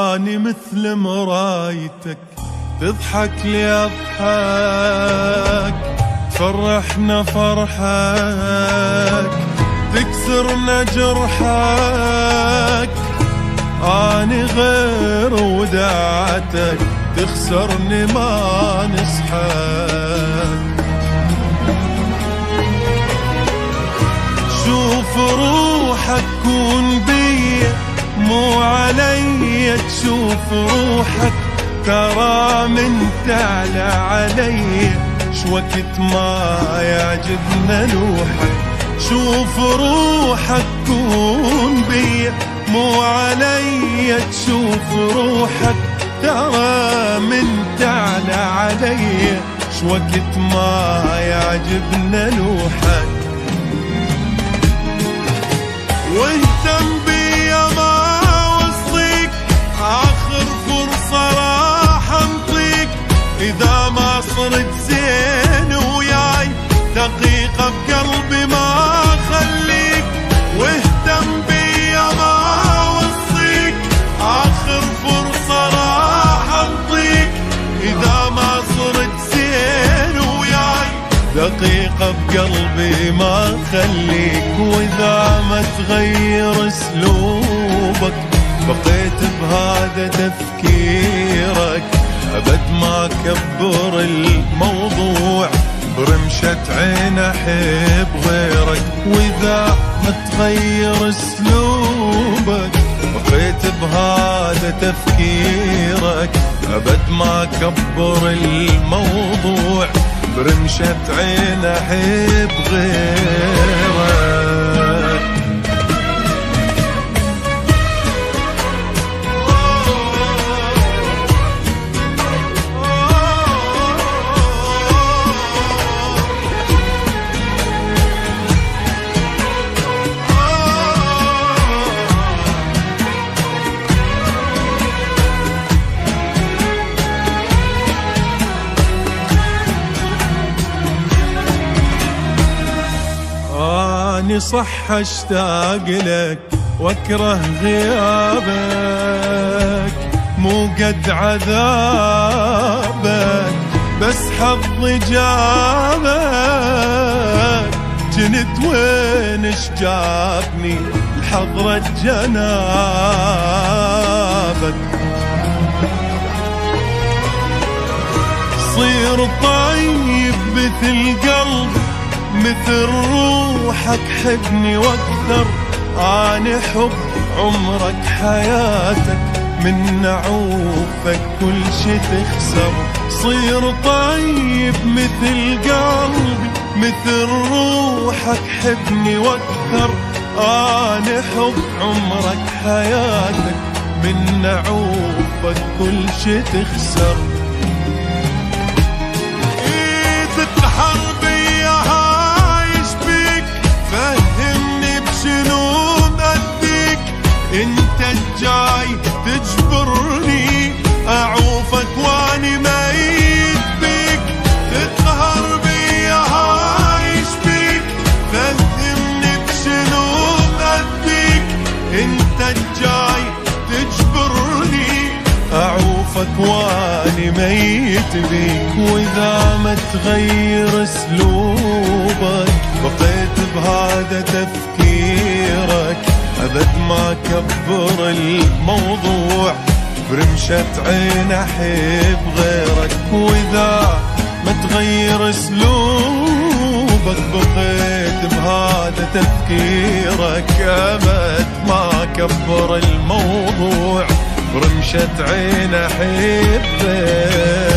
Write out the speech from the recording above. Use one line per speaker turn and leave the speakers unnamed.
اني مثل مرايتك، تضحك لي اضحك، تفرحنا فرحك، تكسرنا جرحك. اني غير وداعتك، تخسرني ما نصحك. شوف روحك كون بيا مو علي، تشوف روحك ترى من تعلى علي، شوكت ما يعجبنا لوحك. شوف روحك كون بيا مو علي، تشوف روحك ترى من تعلى علي، شوكت ما يعجبنا لوحك. واهتم بيا ما وصيك، آخر فرصة راح انطيك، إذا ما صرت زين وياي دقيقة بقلبي ما خليك. واهتم بيا ما وصيك، آخر فرصة راح انطيك، إذا ما صرت زين وياي دقيقة بقلبي ما خليك. وإذا ما تغير اسلوبك، بقيت بهذا تفكيرك، أبد ما كبر الموضوع، برمشة عين أحب غيرك. وإذا ما تغير اسلوبك، بقيت بهذا تفكيرك، أبد ما كبر الموضوع، برمشة عين أحب غيرك. أني صح أشتاق لك وأكره غيابك، مو قد عذابك بس حظي جابك. جنت وين اش جابني لحضرة جنابك. صير طيب مثل قلب، مثل روحك حبني واكثر. اني حب عمرك حياتك، من نعوفك كل شي تخسر. صير طيب مثل قلبي، مثل روحك حبني واكثر. اني حب عمرك حياتك، من نعوفك كل شي تخسر. انت الجاي تجبرني اعوفك واني ميت بيك، تقهر بيا هايش بيك، فهمني بشنو اذيك. انت الجاي تجبرني اعوفك واني ميت بيك. واذا ما تغير اسلوبك، بقيت بهذا تفكيرك، أبد ما كبر الموضوع، برمشة عين أحب غيرك. وإذا ما تغير اسلوبك، بقيت بهذا تفكيرك، أبد ما كبر الموضوع، برمشة عين أحب غيرك.